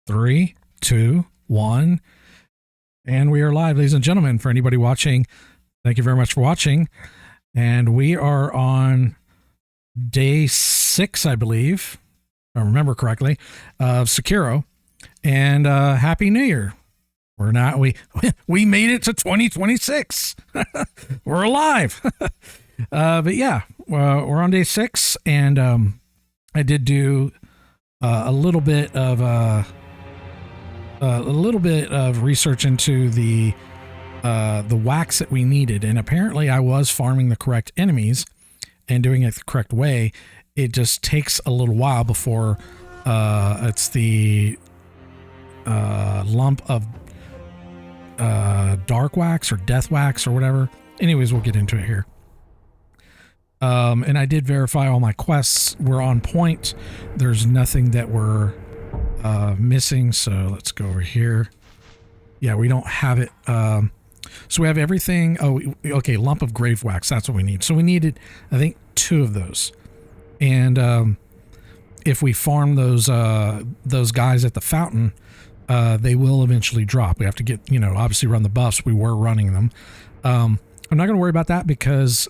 3, 2, 1. And we are live, ladies and gentlemen. For anybody watching, thank you very much for watching. And we are on day 6, I believe, if I remember correctly, of Sekiro. And Happy New Year. We're not, we made it to 2026. We're alive. But yeah, we're on day 6, and I did do a little bit of research into the wax that we needed, and apparently I was farming the correct enemies and doing it the correct way. It just takes a little while before it's the lump of dark wax or death wax or whatever. Anyways, we'll get into it here. And I did verify all my quests were on point. There's nothing that we're missing. So let's go over here. Yeah, we don't have it. So we have everything. Oh, okay. Lump of grave wax. That's what we need. So we needed, I think, 2 of those. And if we farm those guys at the fountain, they will eventually drop. We have to get, obviously run the buffs. We were running them. I'm not going to worry about that because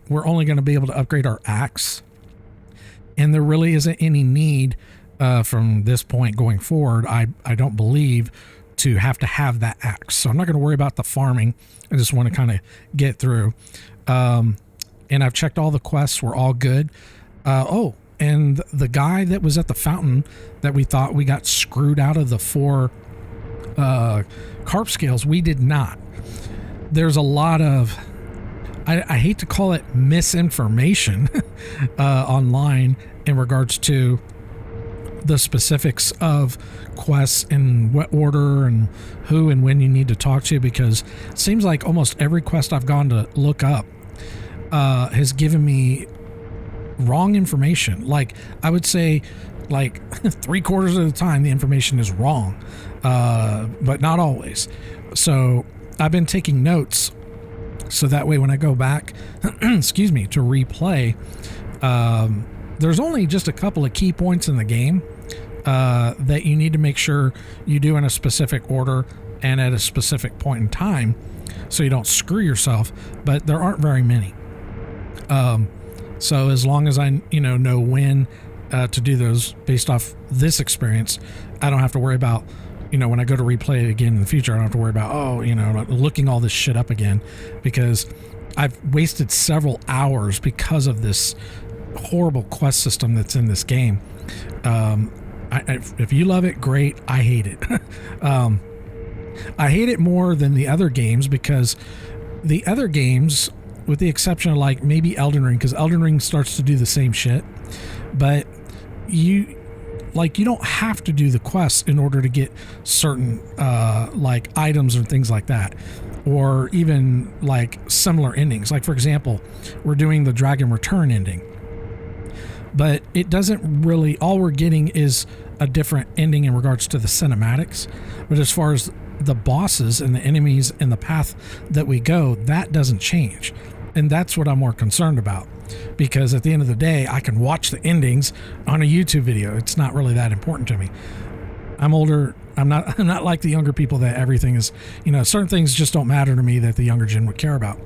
we're only going to be able to upgrade our axe, and there really isn't any need from this point going forward, I don't believe, to have that axe. So I'm not going to worry about the farming. I just want to kind of get through. And I've checked all the quests. We're all good. And the guy that was at the fountain that we thought we got screwed out of the 4 carp scales, we did not. There's a lot of, I hate to call it misinformation online in regards to the specifics of quests and what order and who and when you need to talk to, because it seems like almost every quest I've gone to look up has given me wrong information. Like, I would say like 3/4 of the time the information is wrong, but not always. So I've been taking notes so that way when I go back excuse me, to replay, there's only just a couple of key points in the game that you need to make sure you do in a specific order and at a specific point in time so you don't screw yourself, but there aren't very many. So as long as I know when to do those based off this experience, I don't have to worry about, when I go to replay it again in the future, I don't have to worry about, looking all this shit up again, because I've wasted several hours because of this horrible quest system that's in this game. If you love it, great. I hate it. I hate it more than the other games, because the other games, with the exception of like maybe Elden Ring, because Elden Ring starts to do the same shit, but you don't have to do the quests in order to get certain like items or things like that, or even like similar endings. Like, for example, we're doing the Dragon Return ending, but it doesn't really, all we're getting is a different ending in regards to the cinematics. But as far as the bosses and the enemies and the path that we go, that doesn't change. And that's what I'm more concerned about, because at the end of the day, I can watch the endings on a YouTube video. It's not really that important to me. I'm older. I'm not like the younger people that everything is, certain things just don't matter to me that the younger gen would care about.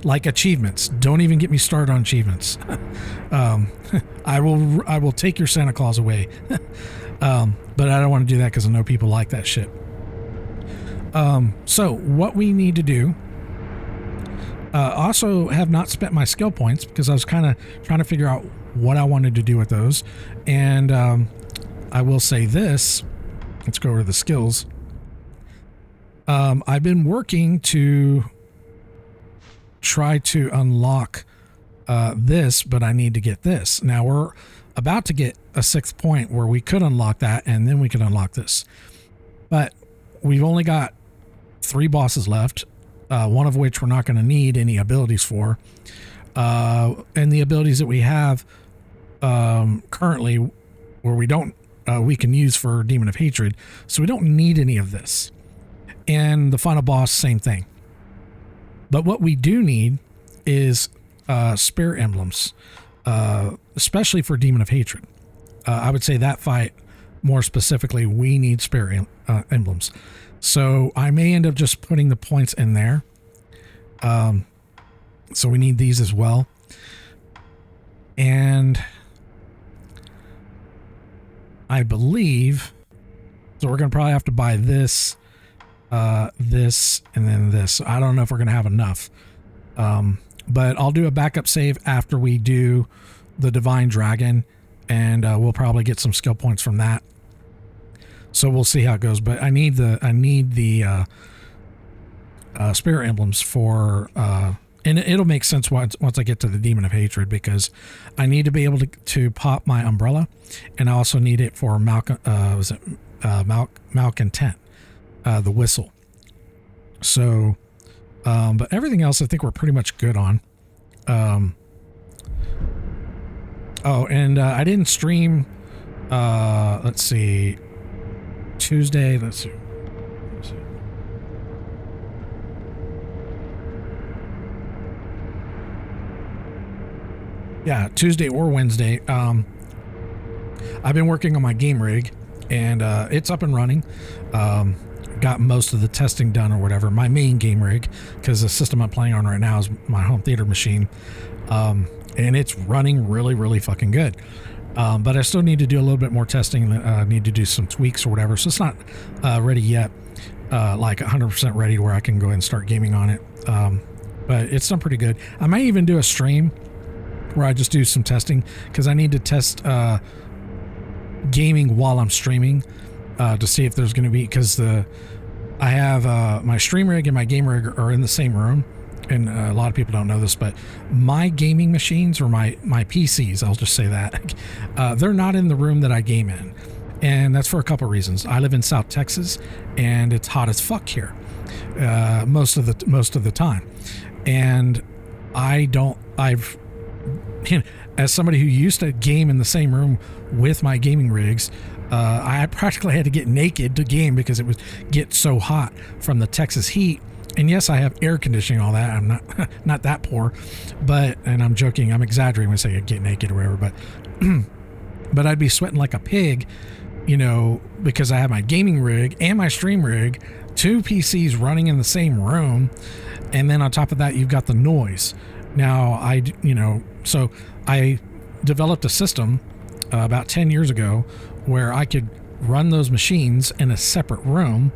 Like achievements. Don't even get me started on achievements. I will take your Santa Claus away. But I don't want to do that because I know people like that shit. So what we need to do, also have not spent my skill points because I was kind of trying to figure out what I wanted to do with those. And I will say this, let's go over to the skills. I've been working to try to unlock this, but I need to get this. Now we're about to get a 6th point where we could unlock that, and then we could unlock this. But we've only got 3 bosses left, one of which we're not going to need any abilities for. And the abilities that we have currently, where we don't, we can use for Demon of Hatred. So we don't need any of this. And the final boss, same thing. But what we do need is spirit emblems, especially for Demon of Hatred. I would say that fight more specifically, we need spirit emblems. So I may end up just putting the points in there. So we need these as well. And I believe, so we're going to probably have to buy this, this, and then this. I don't know if we're going to have enough. But I'll do a backup save after we do the Divine Dragon, and we'll probably get some skill points from that. So we'll see how it goes. But I need the spirit emblems for, and it'll make sense once I get to the Demon of Hatred, because I need to be able to pop my umbrella, and I also need it for malcontent, the whistle. So, but everything else I think we're pretty much good on. Oh, and I didn't stream, let's see, Tuesday, let's see. Yeah, Tuesday or Wednesday. I've been working on my game rig, and it's up and running. Got most of the testing done or whatever. My main game rig, because the system I'm playing on right now is my home theater machine, and it's running really, really fucking good. But I still need to do a little bit more testing. Need to do some tweaks or whatever. So it's not ready yet, like 100% ready where I can go and start gaming on it. But it's done pretty good. I might even do a stream where I just do some testing, because I need to test gaming while I'm streaming to see if there's going to be, because I have my stream rig and my game rig are in the same room, and a lot of people don't know this, but my gaming machines, or my PCs, I'll just say that, they're not in the room that I game in, and that's for a couple reasons. I live in South Texas, and it's hot as fuck here most of the time, and as somebody who used to game in the same room with my gaming rigs, I practically had to get naked to game because it would get so hot from the Texas heat. And yes, I have air conditioning, all that. I'm not that poor, and I'm joking, I'm exaggerating when I say I get naked or whatever, but I'd be sweating like a pig, because I have my gaming rig and my stream rig, two PCs running in the same room, and then on top of that, you've got the noise. Now, so I developed a system about 10 years ago where I could run those machines in a separate room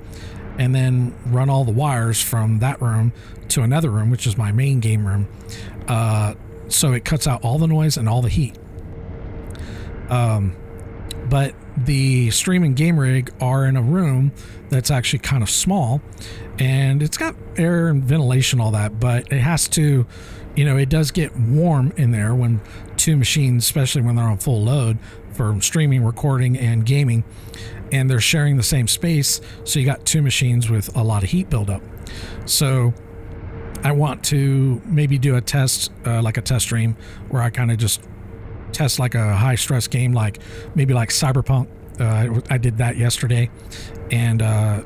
and then run all the wires from that room to another room, which is my main game room. So it cuts out all the noise and all the heat. But the stream and game rig are in a room that's actually kind of small, and it's got air and ventilation, all that, but it has to, it does get warm in there when two machines, especially when they're on full load for streaming, recording, and gaming, and they're sharing the same space. So you got two machines with a lot of heat buildup. So I want to maybe do a test, like a test stream, where I kind of just test like a high stress game, like maybe like Cyberpunk. I did that yesterday, and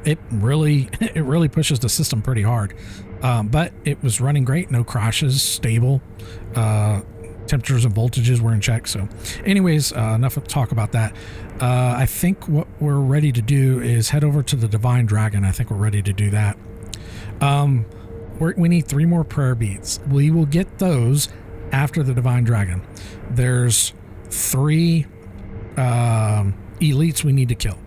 it really pushes the system pretty hard. But it was running great, no crashes, stable. Temperatures and voltages were in check. So anyways, enough talk about that. I think what we're ready to do is head over to the Divine Dragon. I think we're ready to do that. We need 3 more prayer beads. We will get those after the Divine Dragon. There's 3 elites we need to kill,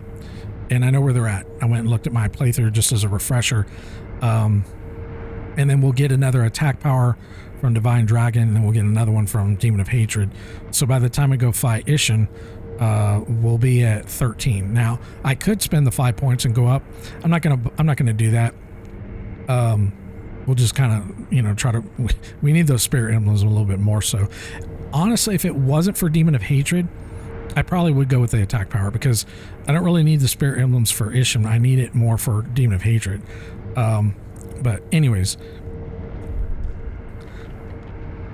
and I know where they're at. I went and looked at my playthrough just as a refresher, and then we'll get another attack power from Divine Dragon, and then we'll get another one from Demon of Hatred. So by the time we go fight Ishin, we'll be at 13. Now I could spend the 5 points and go up. I'm not gonna do that. We'll just kind of try to. We need those spirit emblems a little bit more. So honestly, if it wasn't for Demon of Hatred, I probably would go with the attack power, because I don't really need the spirit emblems for Ishin. I need it more for Demon of Hatred. But anyways,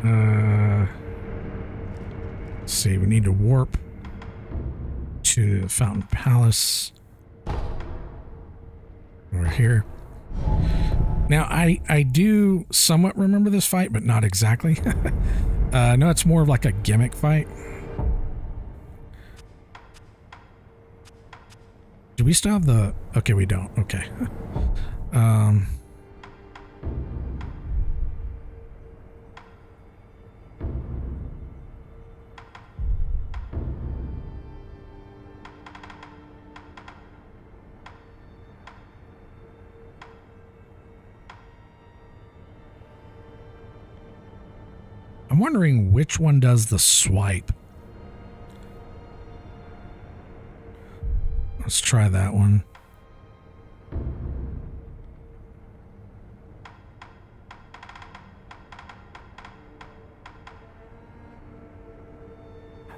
let's see. We need to warp to Fountain Palace. We're here. Now, I do somewhat remember this fight, but not exactly. No, it's more of like a gimmick fight. Do we still have the... Okay, we don't. Okay. I'm wondering which one does the swipe. Let's try that one.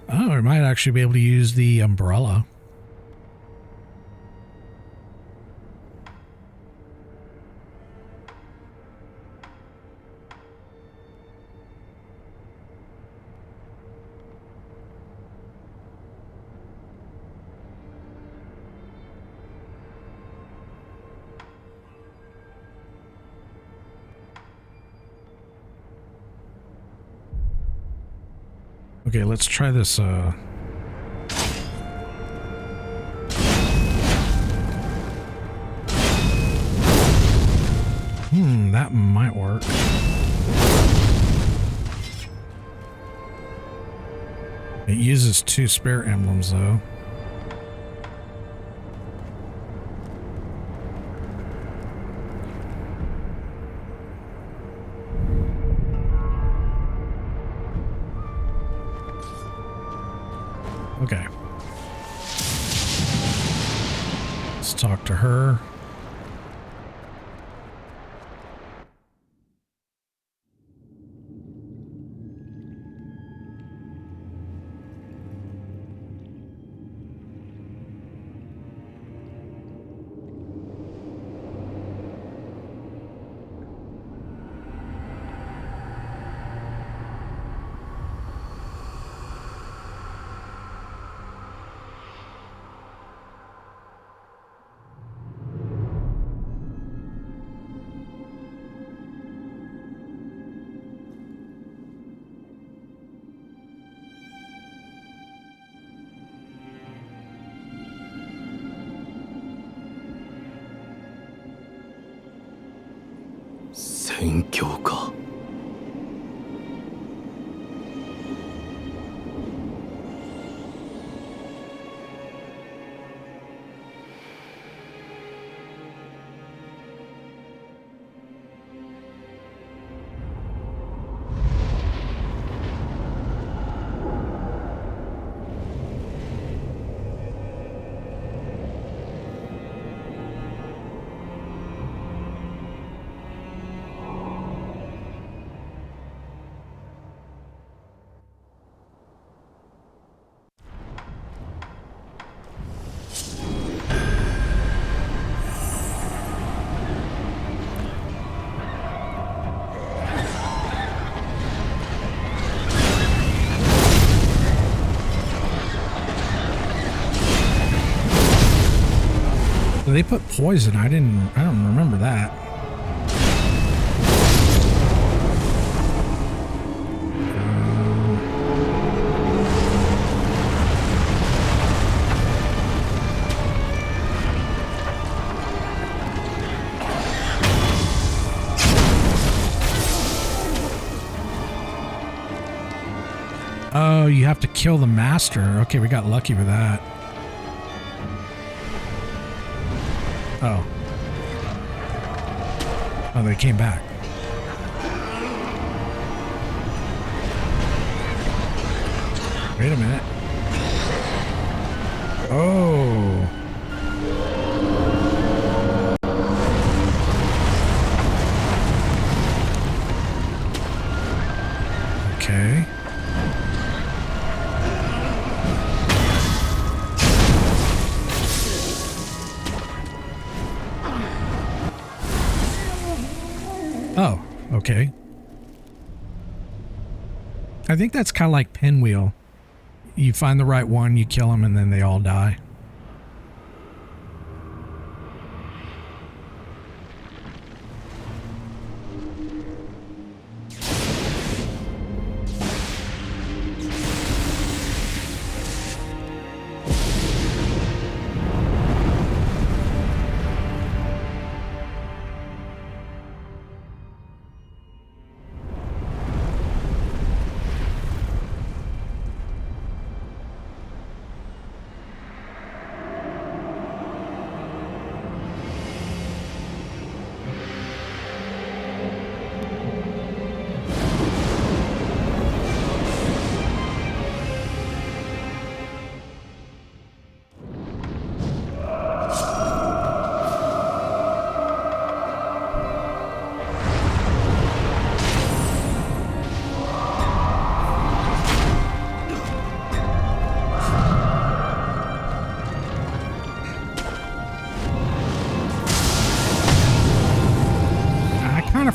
Oh, I might actually be able to use the umbrella. Okay, let's try this, that might work. It uses 2 spirit emblems, though. Okay. Let's talk to her. They put poison. I don't remember that. Oh, you have to kill the master. Okay, we got lucky with that. Oh. Oh, they came back. Wait a minute. Oh. Okay. Oh, okay. I think that's kind of like Pinwheel. You find the right one, you kill them, and then they all die.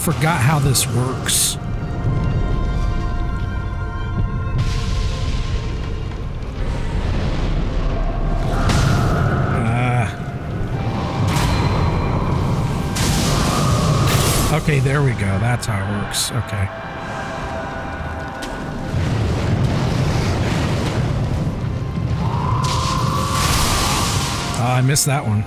forgot how this works. Okay, there we go. That's how it works. Okay. I missed that one.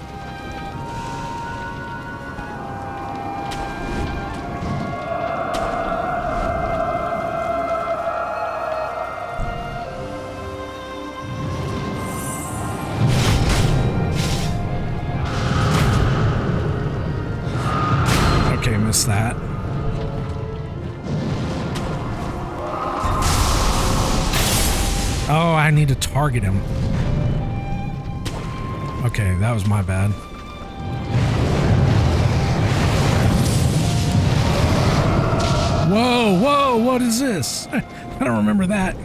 Okay, missed that. Oh, I need to target him. Okay, that was my bad. Whoa, whoa, what is this? I don't remember that.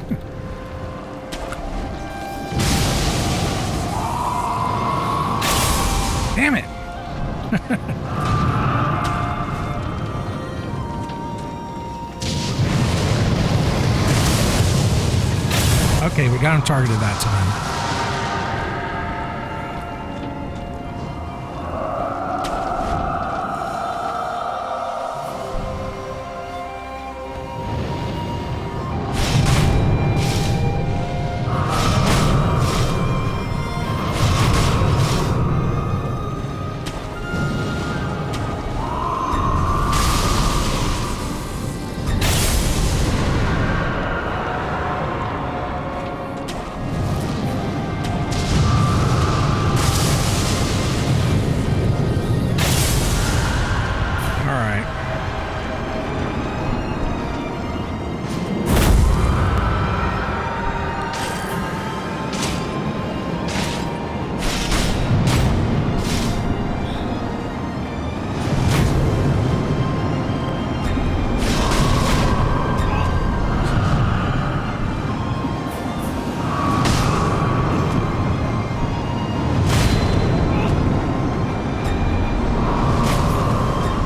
Damn it. Okay, we got him targeted that time.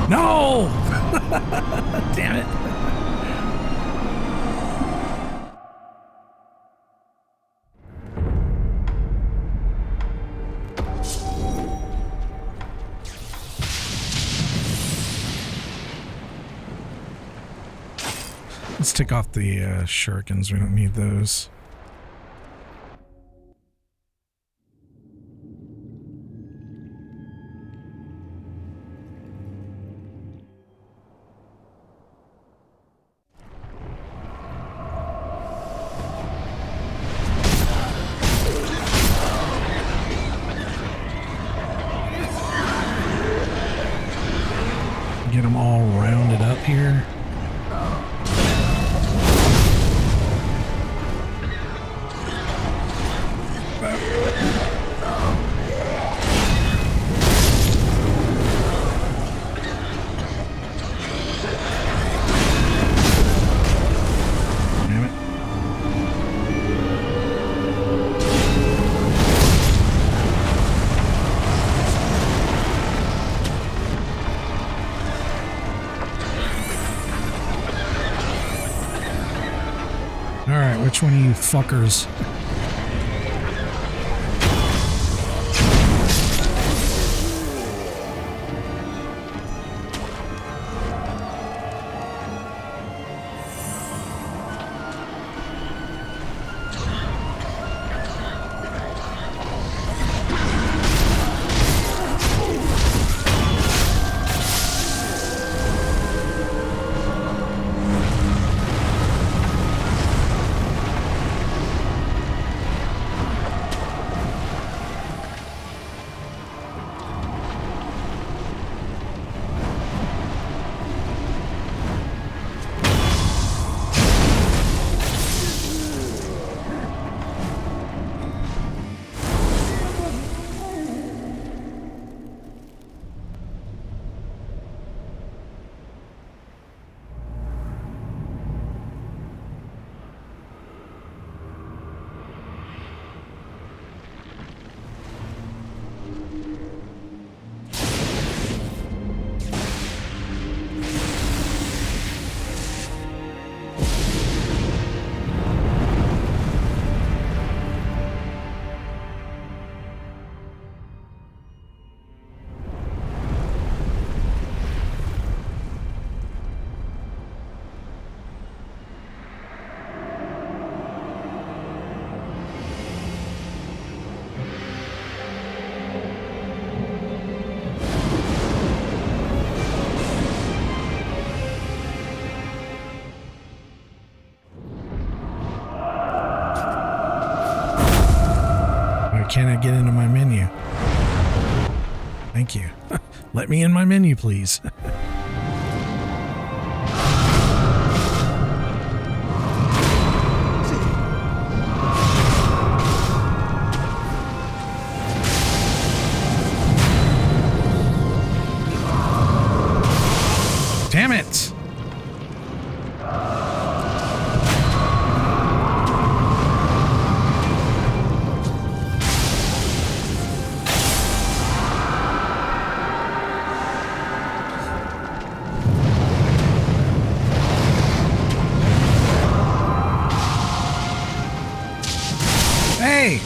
No! Damn it. Let's take off the shurikens. We don't need those. Get them all rounded up here. Alright, which one of you fuckers? can I get into my menu? Thank you. Let me in my menu, please. Damn it! Hey!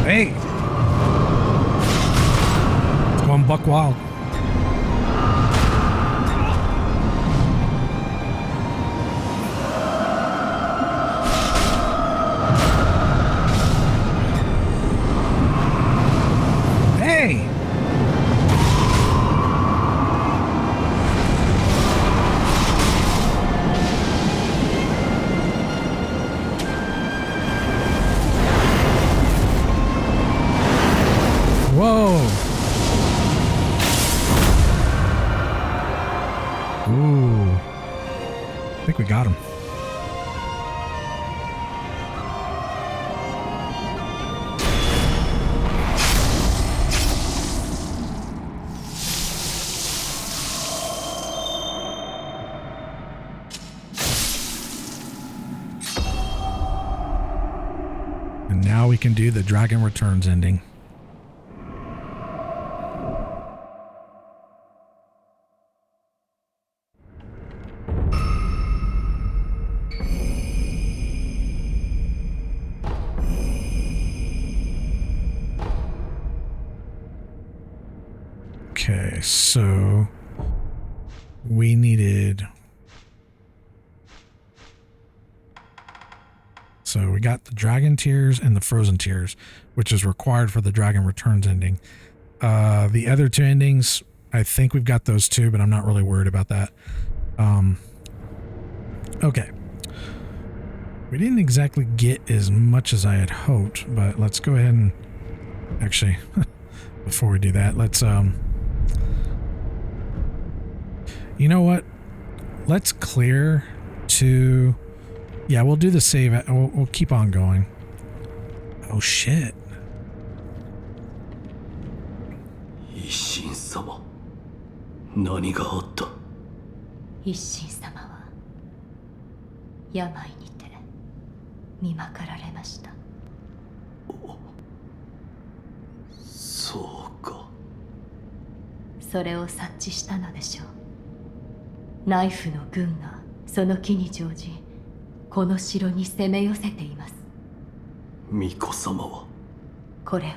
Hey! It's going buck wild. Hey! Whoa! Ooh. I think we got him. And now we can do the Dragon Returns ending. Okay, so we needed... So we got the Dragon Tears and the Frozen Tears, which is required for the Dragon Returns ending. The other two endings, I think we've got those too, but I'm not really worried about that. Okay. We didn't exactly get as much as I had hoped, but let's go ahead and... Actually, before we do that, let's... You know what? Let's clear to... Yeah, we'll do the save. We'll keep on going. Oh, shit. 一心様、何があった？一心様は病にて見まかられました。そうか。それを察知したのでしょう。ナイフの軍がその機に乗じ、この城に攻め寄せています。巫女様はこれを。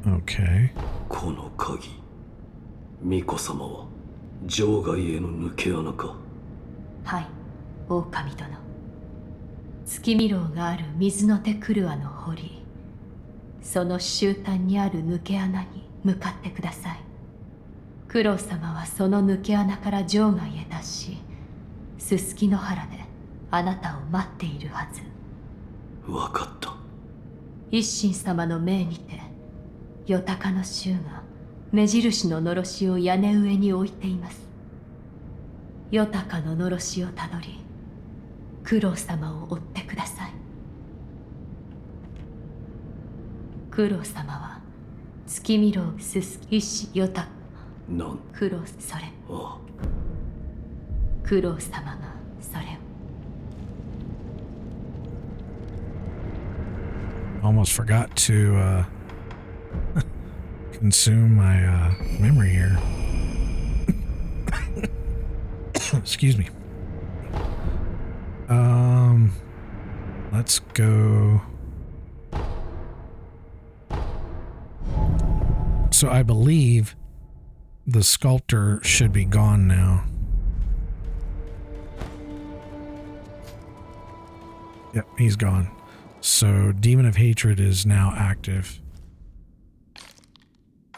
Okay. この鍵、巫女様は城外への抜け穴か。はい、狼殿。月見楼がある水の手クルアの堀、その終端にある抜け穴に向かってください。九郎様はその抜け穴から場外へ脱し、すすきの原であなたを待っているはず。わかった。一心様の命にて、夜鷹の衆が目印ののろしを屋根上に置いています。夜鷹ののろしをたどり、九郎様を追ってください。九郎様は月見楼すすき一心夜鷹なん九郎それあ九郎様がそれを。 Almost forgot to consume my memory here. Excuse me. Let's go. So I believe the sculptor should be gone now. Yep, he's gone. So Demon of Hatred is now active.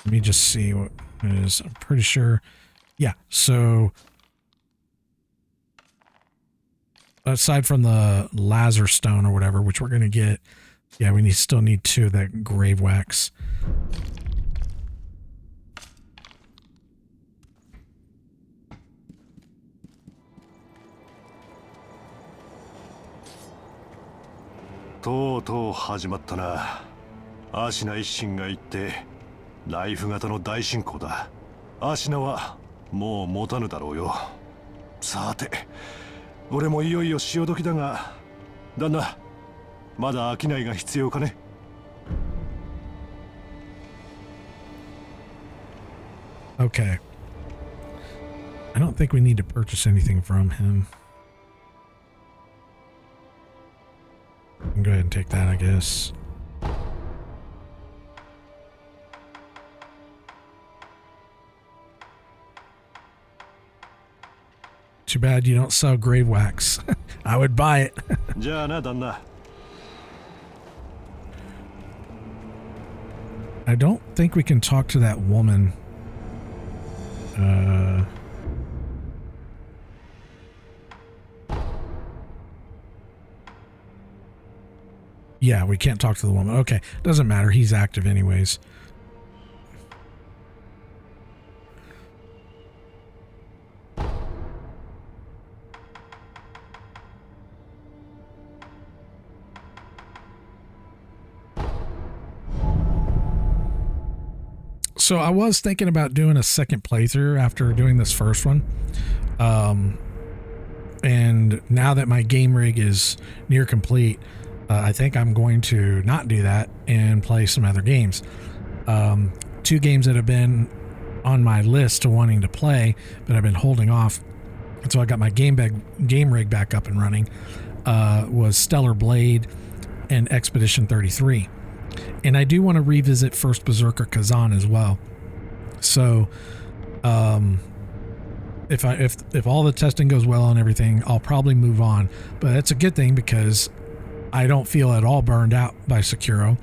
Let me just see what it is. I'm pretty sure. Yeah, so aside from the Lazar Stone or whatever, which we're going to get, yeah, we still need 2 of that Grave Wax. To始まったな。アシナ一心が言ってライフ型の大進行だ。アシナはもう持たぬだろうよ。さて、俺もいよいよ潮時だが、旦那、まだ商いが必要かね。Okay. I don't think we need to purchase anything from him. Go ahead and take that, I guess. Too bad you don't sell grave wax. I would buy it. じゃあな、旦那。I don't think we can talk to that woman. Yeah, we can't talk to the woman. Okay, doesn't matter. He's active anyways. So I was thinking about doing a second playthrough after doing this first one. And now that my game rig is near complete, I think I'm going to not do that and play some other games. 2 games that have been on my list to wanting to play, but I've been holding off until I got my game rig back up and running, was Stellar Blade and Expedition 33. And I do want to revisit First Berserker Kazan as well. So, if all the testing goes well and everything, I'll probably move on. But it's a good thing because I don't feel at all burned out by Sekiro,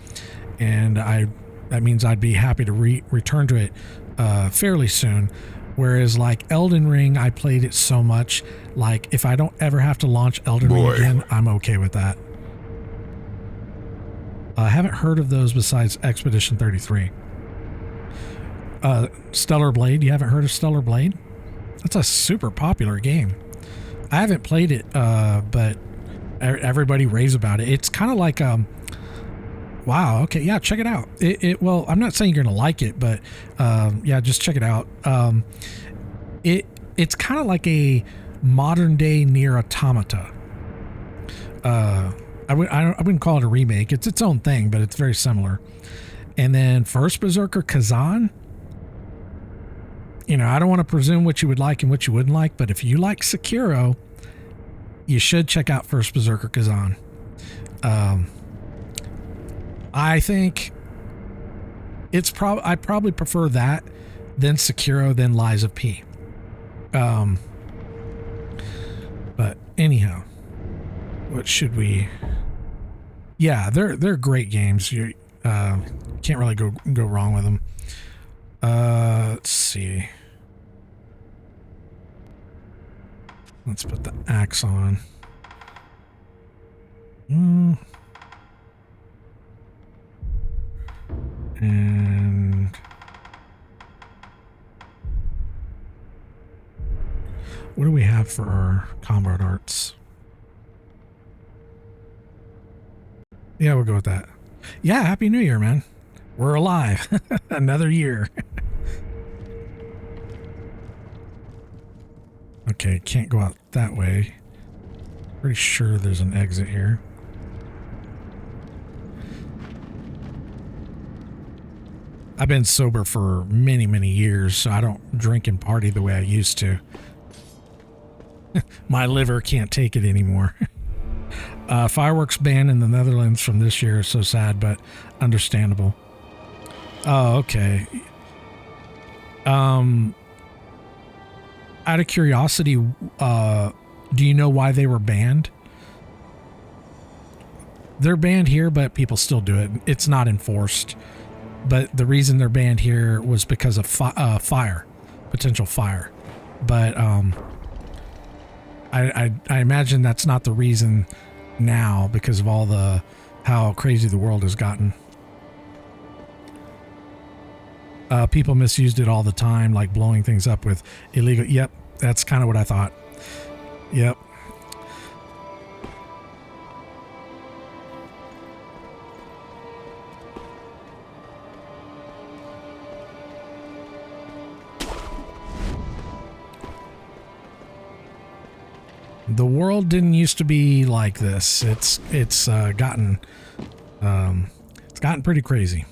and that means I'd be happy to return to it fairly soon. Whereas like Elden Ring, I played it so much, like if I don't ever have to launch Elden Ring again, I'm okay with that. I haven't heard of those besides Expedition 33. Stellar Blade, you haven't heard of Stellar Blade? That's a super popular game. I haven't played it, but everybody raves about it. It's kind of like, wow, okay, yeah, check it out. Well, I'm not saying you're going to like it, but yeah, just check it out. It's kind of like a modern day Nier Automata. I wouldn't call it a remake. It's its own thing, but it's very similar. And then First Berserker Kazan, you know, I don't want to presume what you would like and what you wouldn't like, but if you like Sekiro, you should check out First Berserker Kazan. I think I probably prefer that than Sekiro than Lies of P. But anyhow, what should we? Yeah, they're great games. Can't really go wrong with them. Let's see. Let's put the axe on. And what do we have for our combat arts? Yeah, we'll go with that. Yeah, Happy New Year, man. We're alive. Another year. Okay, can't go out that way. Pretty sure there's an exit here. I've been sober for many, many years, so I don't drink and party the way I used to. My liver can't take it anymore. Fireworks ban in the Netherlands from this year is so sad, but understandable. Oh, okay. Out of curiosity, do you know why they were banned? They're banned here, but people still do it. It's not enforced. But the reason they're banned here was because of fire, potential fire. But I imagine that's not the reason now because of all the how crazy the world has gotten. People misused it all the time, like blowing things up with illegal. Yep, that's kind of what I thought. Yep. The world didn't used to be like this. It's gotten pretty crazy.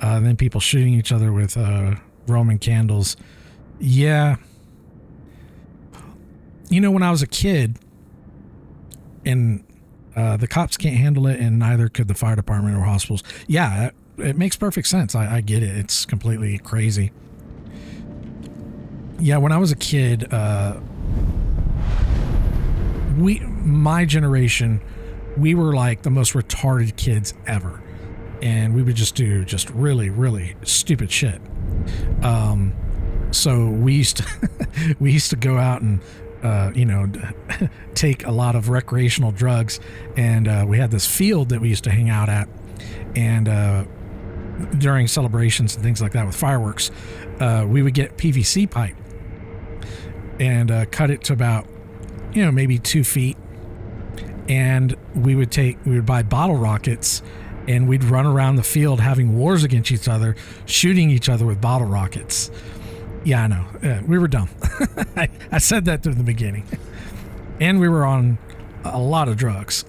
Then people shooting each other with Roman candles. Yeah. You know, when I was a kid, and the cops can't handle it, and neither could the fire department or hospitals. Yeah, it makes perfect sense. I get it. It's completely crazy. Yeah, when I was a kid, my generation, we were like the most retarded kids ever. And we would just do just really, really stupid shit. So we used to go out and, take a lot of recreational drugs. And we had this field that we used to hang out at. And during celebrations and things like that with fireworks, we would get PVC pipe and cut it to about, maybe 2 feet. And we would buy bottle rockets, and we'd run around the field having wars against each other, shooting each other with bottle rockets. Yeah, I know. We were dumb. I said that in the beginning. And we were on a lot of drugs.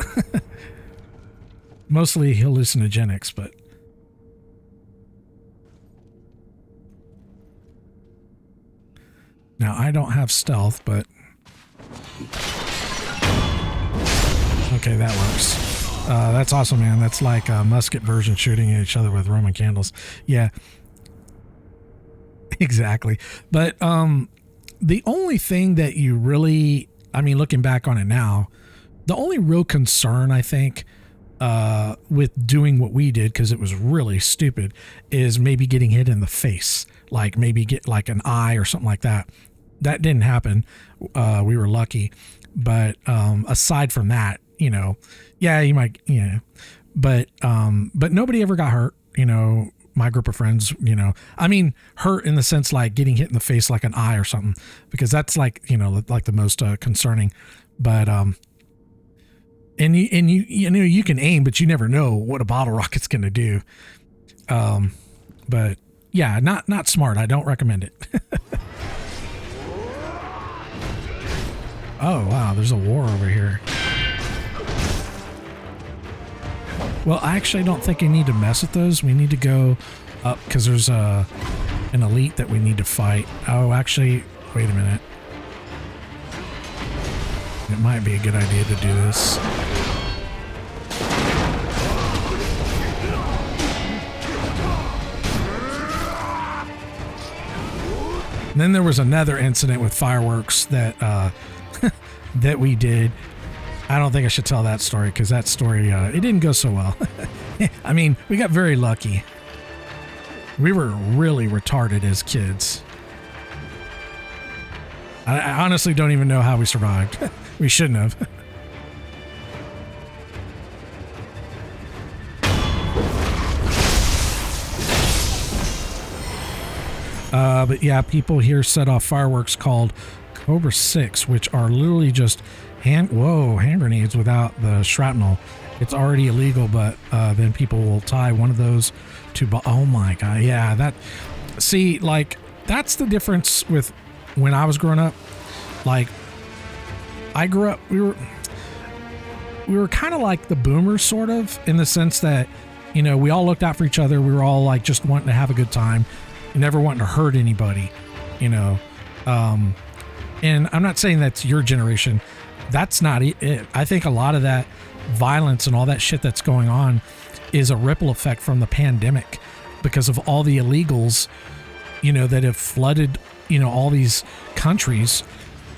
Mostly hallucinogenics, but... Now, I don't have stealth, but... Okay, that works. That's awesome, man. That's like a musket version shooting at each other with Roman candles. Yeah. Exactly. But the only thing that you really, looking back on it now, the only real concern, I think, with doing what we did, because it was really stupid, is maybe getting hit in the face. Like maybe get like an eye or something like that. That didn't happen. We were lucky. But aside from that, yeah, you might, but nobody ever got hurt, my group of friends, hurt in the sense like getting hit in the face like an eye or something, because that's like, like the most concerning. But and you can aim, but you never know what a bottle rocket's going to do. But yeah, not smart. I don't recommend it. Oh, wow, there's a war over here. Well, I actually don't think I need to mess with those. We need to go up because there's an elite that we need to fight. Oh, actually, wait a minute. It might be a good idea to do this. And then there was another incident with fireworks that that we did. I don't think I should tell that story because that story, it didn't go so well. I mean, we got very lucky. We were really retarded as kids. I honestly don't even know how we survived. We shouldn't have. But yeah, people here set off fireworks called Cobra 6, which are literally just hand grenades without the shrapnel. It's already illegal, but then people will tie one of those to, oh my God. Yeah, see, like, that's the difference with when I was growing up. Like, I grew up, we were kind of like the boomers, sort of, in the sense that, you know, we all looked out for each other. We were all like just wanting to have a good time, never wanting to hurt anybody, you know. And I'm not saying that's your generation. That's not it. I think a lot of that violence and all that shit that's going on is a ripple effect from the pandemic because of all the illegals, you know, that have flooded, you know, all these countries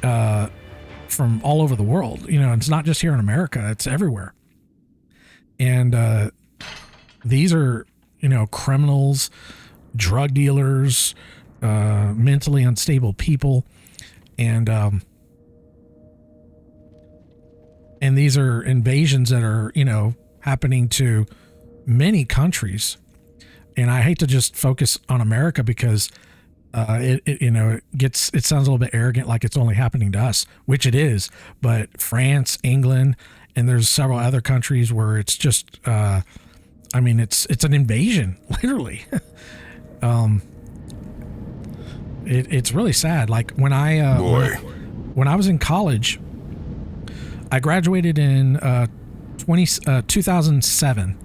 from all over the world. You know, it's not just here in America, it's everywhere. And these are, you know, criminals, drug dealers, mentally unstable people, and these are invasions that are, you know, happening to many countries. And I hate to just focus on America because it you know, it sounds a little bit arrogant, like it's only happening to us, which it is. But France, England, and there's several other countries where it's just, I mean, it's an invasion, literally. It's really sad. Like when I was in college, I graduated in 2007,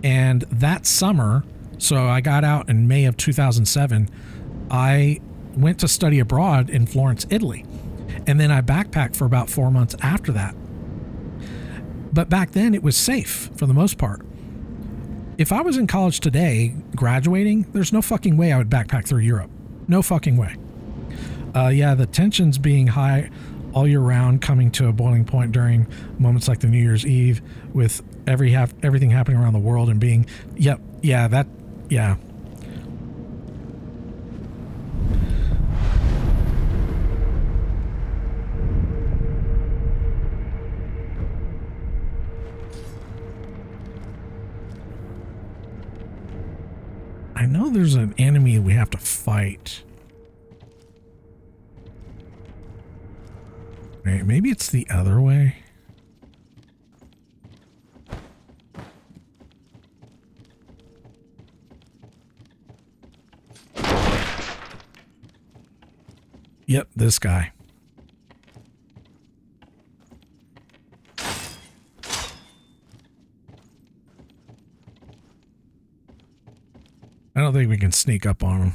and that summer, so I got out in May of 2007, I went to study abroad in Florence, Italy, and then I backpacked for about 4 months after that. But back then it was safe for the most part. If I was in college today, graduating, there's no fucking way I would backpack through Europe. No fucking way. Yeah, the tensions being high all year round, coming to a boiling point during moments like the New Year's Eve, with everything happening around the world and being, yeah. I know there's an enemy we have to fight. Wait, maybe it's the other way. Yep, this guy. I don't think we can sneak up on him.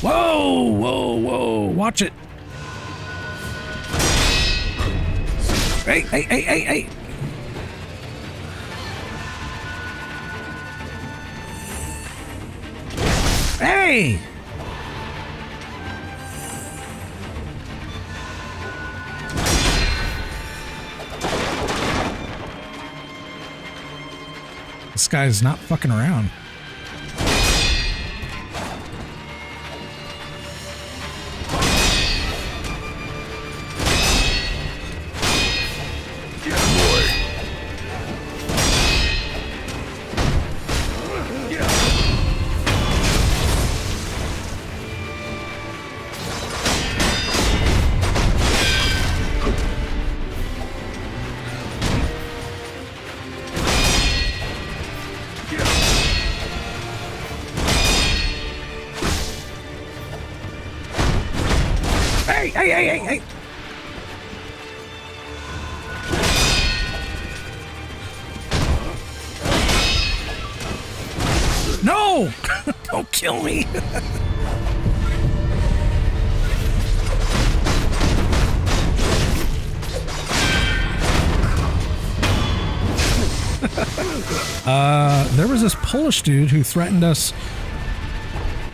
Whoa, whoa, whoa. Watch it. Hey, hey, hey, hey, hey. Hey! This guy's not fucking around. Hey. No! Don't kill me. There was this Polish dude who threatened us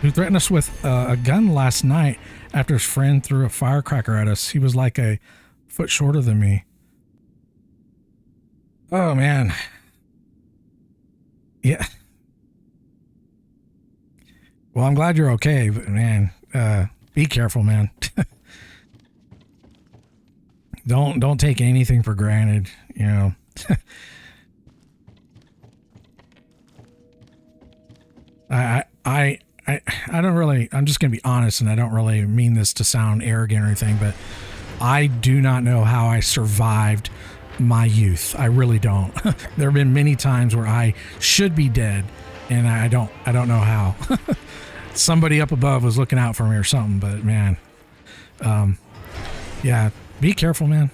who threatened us with a gun last night after his friend threw a firecracker at us. He was like a foot shorter than me. Oh, man. Yeah. Well, I'm glad you're okay, but man, be careful, man. Don't take anything for granted, you know. I don't really, I'm just going to be honest, and I don't really mean this to sound arrogant or anything, but I do not know how I survived my youth. I really don't. There have been many times where I should be dead, and I don't know how. Somebody up above was looking out for me or something, but man, yeah, be careful, man.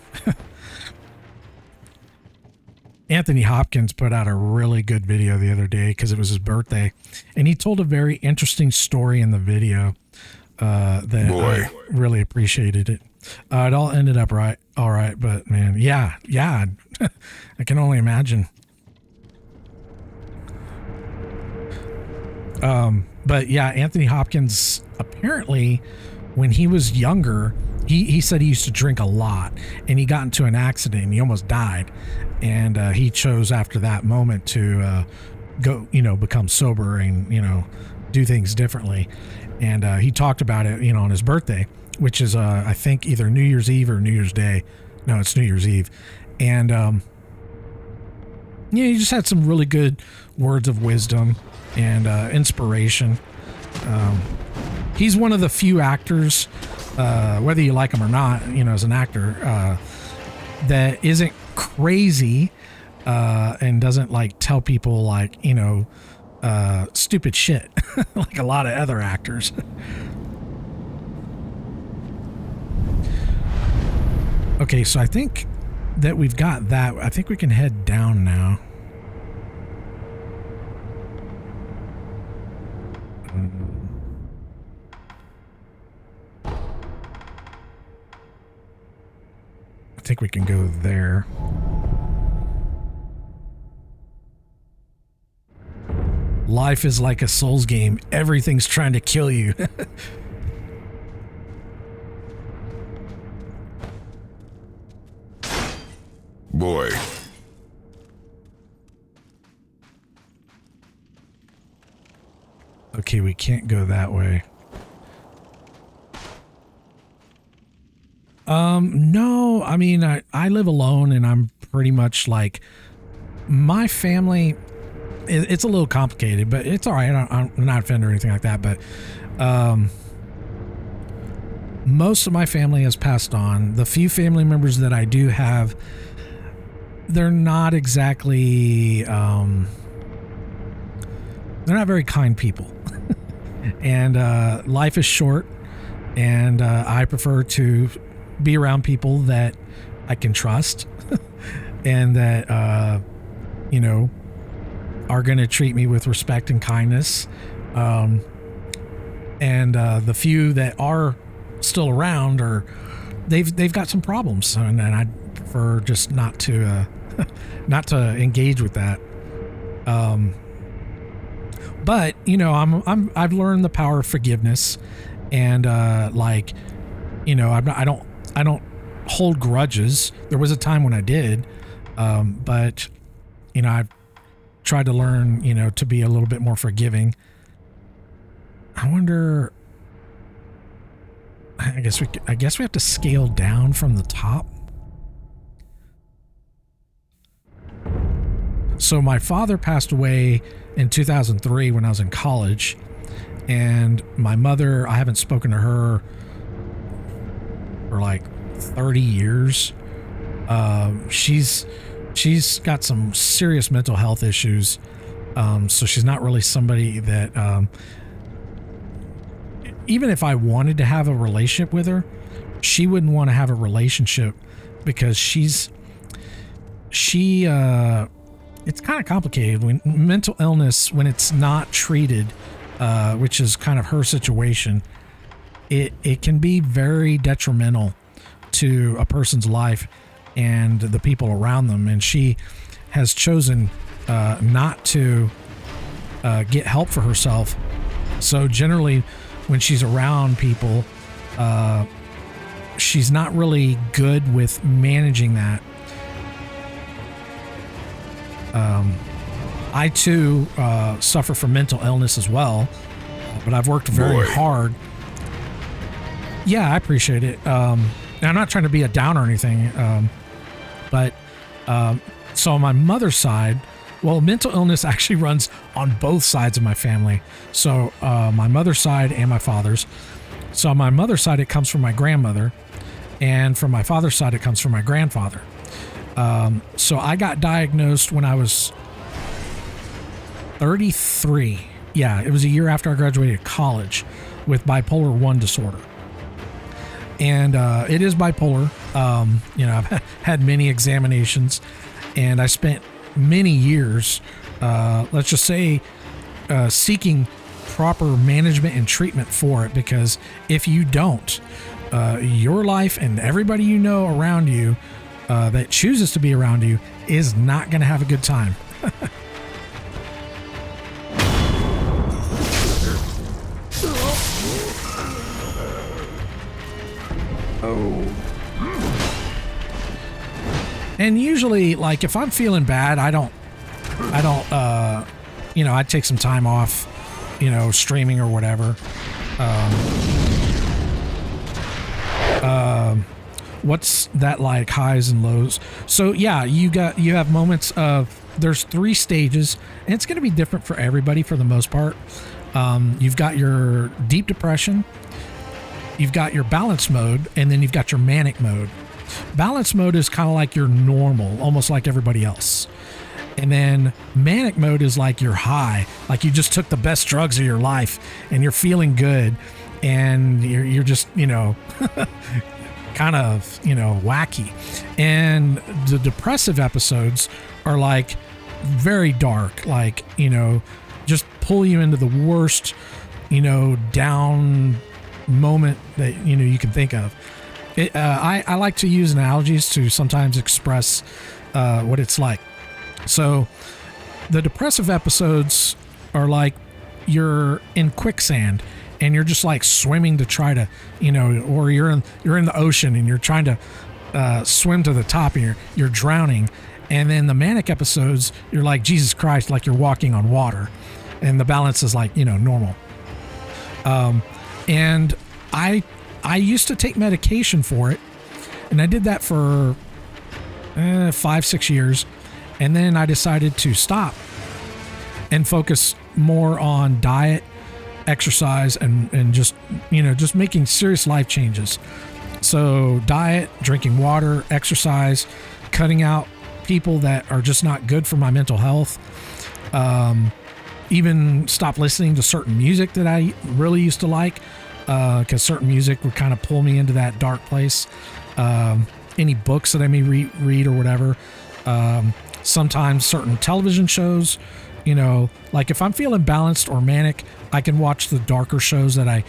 Anthony Hopkins put out a really good video the other day because it was his birthday, and he told a very interesting story in the video that I really appreciated it. It all ended up all right, but man, yeah, I can only imagine. But yeah, Anthony Hopkins, apparently when he was younger, he said he used to drink a lot, and he got into an accident and he almost died, and he chose after that moment to go, become sober and do things differently. And he talked about it, on his birthday, which is I think either New Year's Eve or New Year's Day. No, it's New Year's Eve. And he just had some really good words of wisdom and inspiration. He's one of the few actors, whether you like him or not, as an actor, that isn't crazy and doesn't like tell people like, stupid shit like a lot of other actors. Okay, so I think that we've got that. I think we can head down now. I think we can go there. Life is like a Souls game. Everything's trying to kill you. Boy. Okay, we can't go that way. No, I mean, I live alone, and I'm pretty much like, my family, it's a little complicated, but it's all right. I'm not offended or anything like that, but most of my family has passed on. The few family members that I do have, they're not exactly, they're not very kind people. And life is short, and I prefer to be around people that I can trust and that, are going to treat me with respect and kindness. And the few that are still around, they've got some problems, and I prefer just not to engage with that. But I've learned the power of forgiveness, and I don't hold grudges. There was a time when I did, but I've tried to learn, to be a little bit more forgiving. I wonder. I guess we have to scale down from the top. So my father passed away in 2003 when I was in college, and my mother, I haven't spoken to her for like 30 years. She's got some serious mental health issues, so she's not really somebody that, even if I wanted to have a relationship with her, she wouldn't want to have a relationship, because it's kind of complicated when mental illness, when it's not treated, which is kind of her situation, it can be very detrimental to a person's life and the people around them. And she has chosen not to get help for herself So generally, when she's around people, she's not really good with managing that. I too suffer from mental illness as well, but I've worked very hard. Yeah, I appreciate it. And I'm not trying to be a downer or anything, but so on my mother's side, well, mental illness actually runs on both sides of my family. So my mother's side and my father's. So on my mother's side, it comes from my grandmother, and from my father's side, it comes from my grandfather. So I got diagnosed when I was 33. Yeah, it was a year after I graduated college with bipolar 1 disorder. And it is bipolar. I've had many examinations, and I spent many years, let's just say, seeking proper management and treatment for it, because if you don't, your life and everybody you know around you that chooses to be around you is not going to have a good time. And usually, like, if I'm feeling bad, I don't, I'd take some time off, streaming or whatever. What's that like? Highs and lows. So yeah, you have moments of, there's 3 stages, and it's going to be different for everybody for the most part. You've got your deep depression, you've got your balance mode, and then you've got your manic mode. Balance mode is kind of like your normal, almost like everybody else. And then manic mode is like your high, like you just took the best drugs of your life and you're feeling good, and you're just, kind of, wacky. And the depressive episodes are like very dark, like, just pull you into the worst, down moment that, you can think of. I like to use analogies to sometimes express what it's like. So the depressive episodes are like you're in quicksand and you're just like swimming to try to, or you're in the ocean and you're trying to swim to the top and you're drowning. And then the manic episodes, you're like, Jesus Christ, like you're walking on water, and the balance is like, normal. And I used to take medication for it, and I did that for 5-6 years, and then I decided to stop and focus more on diet, exercise, and just making serious life changes. So diet, drinking water, exercise, cutting out people that are just not good for my mental health. Even stop listening to certain music that I really used to like, because certain music would kind of pull me into that dark place. Any books that I may read or whatever. Sometimes certain television shows, like if I'm feeling balanced or manic, I can watch the darker shows that I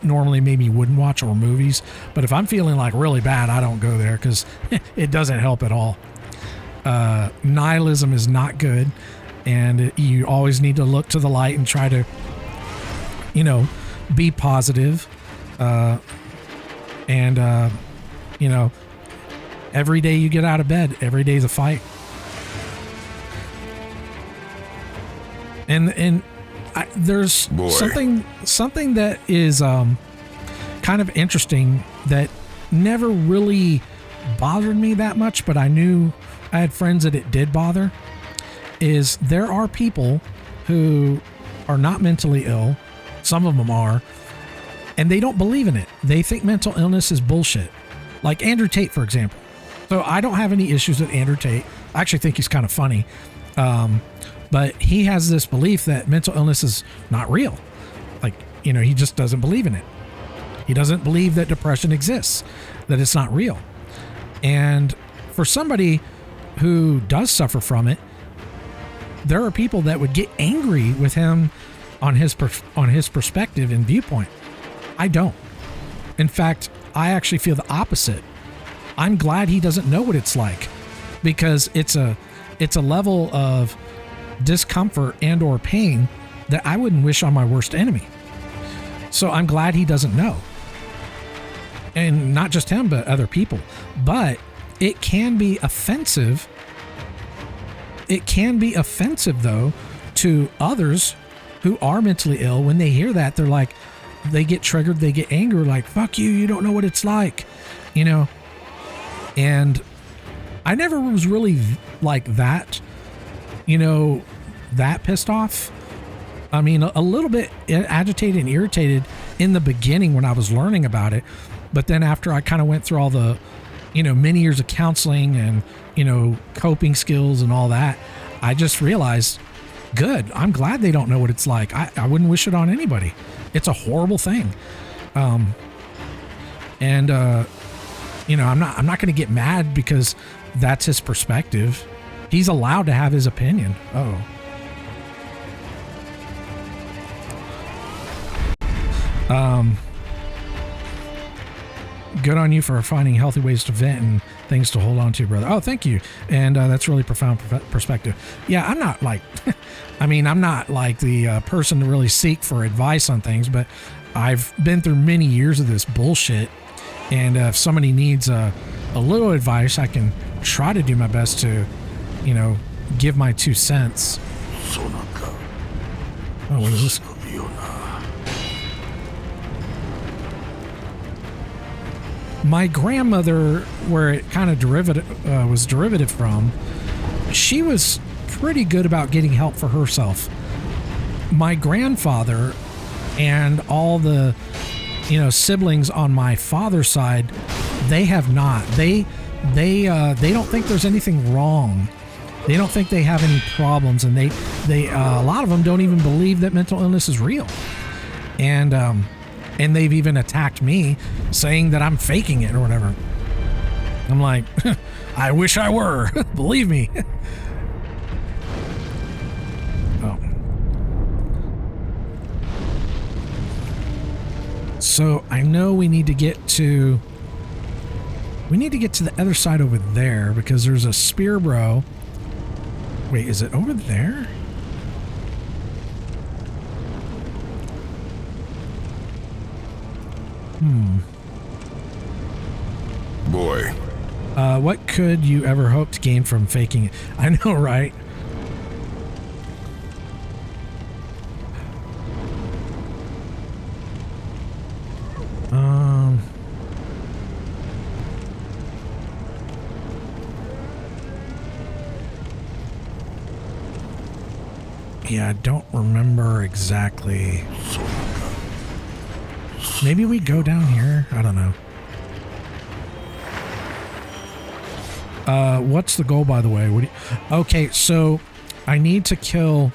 normally maybe wouldn't watch, or movies. But if I'm feeling like really bad, I don't go there, because it doesn't help at all. Nihilism is not good, and you always need to look to the light and try to, be positive, and every day you get out of bed, every day's a fight. And there's something that is kind of interesting that never really bothered me that much, but I knew I had friends that it did bother. Is there are people who are not mentally ill. Some of them are, and they don't believe in it. They think mental illness is bullshit. Like Andrew Tate, for example. So I don't have any issues with Andrew Tate. I actually think he's kind of funny. But he has this belief that mental illness is not real. Like, he just doesn't believe in it. He doesn't believe that depression exists, that it's not real. And for somebody who does suffer from it, there are people that would get angry with him on his perspective and viewpoint. I don't. In fact, I actually feel the opposite. I'm glad he doesn't know what it's like, because it's a level of discomfort and or pain that I wouldn't wish on my worst enemy. So I'm glad he doesn't know. And not just him, but other people. But it can be offensive. It can be offensive, though, to others who are mentally ill. When they hear that, they're like, they get triggered, they get angry, like, fuck you, you don't know what it's like, you know? And I never was really like that, you know, that pissed off. I mean, a little bit agitated and irritated in the beginning when I was learning about it. But then after I kind of went through all the, you know, many years of counseling and, you know, coping skills and all that, I just realized, good, I'm glad they don't know what it's like. I wouldn't wish it on anybody. It's a horrible thing. You know, I'm not going to get mad because that's his perspective. He's allowed to have his opinion. Oh. Good on you for finding healthy ways to vent and things to hold on to, brother. Oh, thank you. And that's really profound perspective. Yeah, I'm not like, I mean, I'm not like the person to really seek for advice on things, but I've been through many years of this bullshit. And if somebody needs a little advice, I can try to do my best to, you know, give my 2 cents. Oh, what is this? My grandmother, where it kind of was derivative from, she was pretty good about getting help for herself. My grandfather and all the, you know, siblings on my father's side, they have not. They don't think there's anything wrong. They don't think they have any problems, and they a lot of them don't even believe that mental illness is real. And they've even attacked me, saying that I'm faking it or whatever. I'm like, I wish I were. Believe me. Oh. So I know we need to get to the other side over there because there's a spear bro. Wait, is it over there? Boy. What could you ever hope to gain from faking it? I know, right? Yeah, I don't remember exactly. Maybe we go down here? I don't know. What's the goal, by the way? Okay, so I need to kill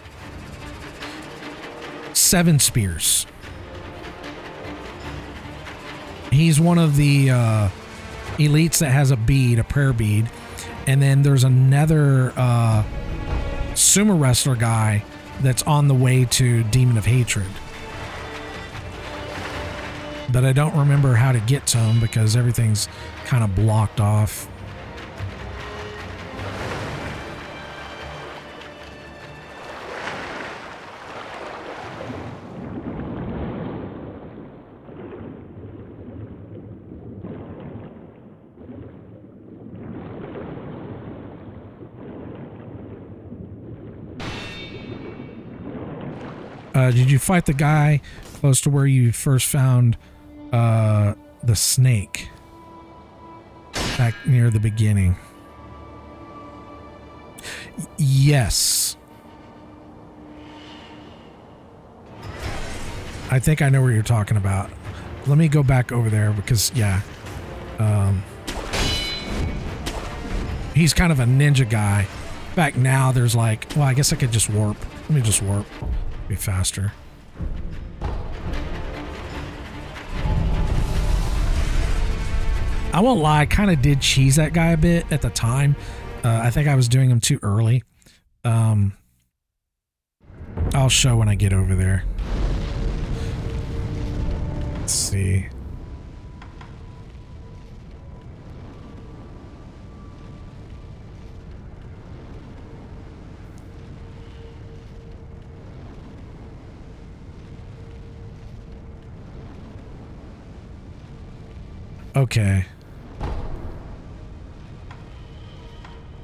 7 spears. He's one of the elites that has a bead, a prayer bead. And then there's another sumo wrestler guy that's on the way to Demon of Hatred. But I don't remember how to get to him because everything's kind of blocked off. Did you fight the guy close to where you first found the snake back near the beginning? Yes. I think I know where you're talking about. Let me go back over there because, yeah. He's kind of a ninja guy. In fact, now there's like, well, I guess I could just warp. Let me just warp. Be faster. I won't lie, I kind of did cheese that guy a bit at the time. I think I was doing him too early. I'll show when I get over there. Let's see. Okay.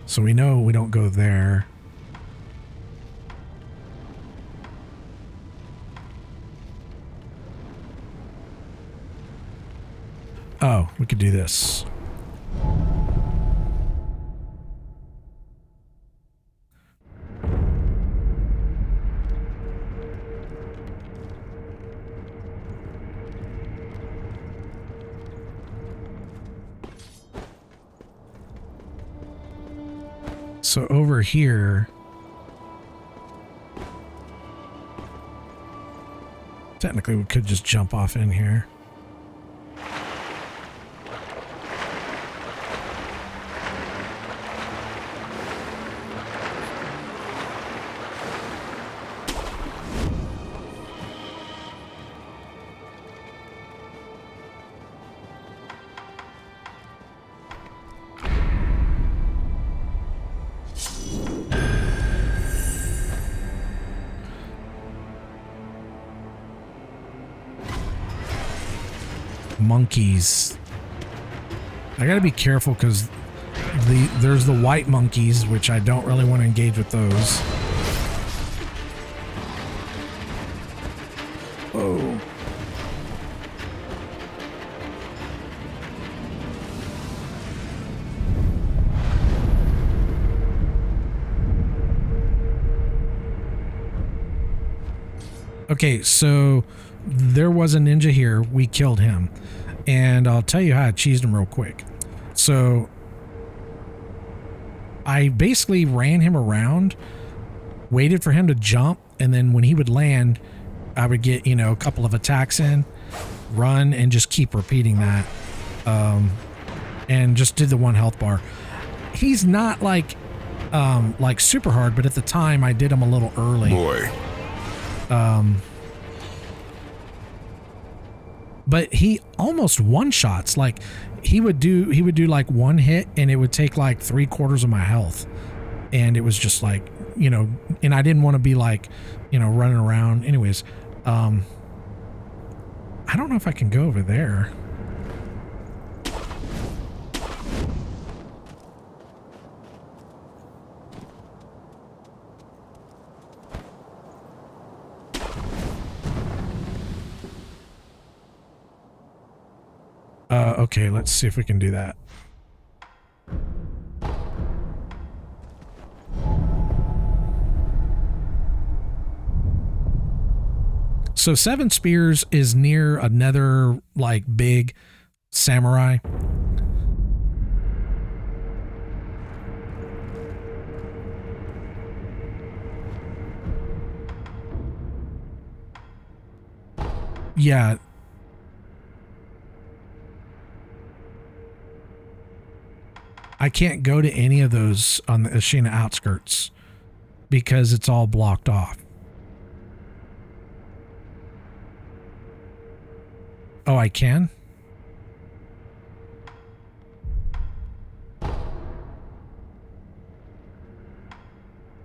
So we know we don't go there. Oh, we could do this. So over here, technically we could just jump off in here. Monkeys. I gotta be careful because there's the white monkeys, which I don't really want to engage with those. Oh. Okay, so there was a ninja here. We killed him. And I'll tell you how I cheesed him real quick. So I basically ran him around, waited for him to jump, and then when he would land, I would get, you know, a couple of attacks in, run, and just keep repeating that. And just did the 1 health bar. He's not like super hard, but at the time I did him a little early. Boy. But he almost one-shots. Like he would do like 1 hit and it would take like 3/4 of my health. And it was just like, you know, and I didn't want to be like, you know, running around. Anyways, I don't know if I can go over there. Okay, let's see if we can do that. So 7 Spears is near another like big samurai. Yeah. I can't go to any of those on the Ashina outskirts because it's all blocked off. Oh, I can?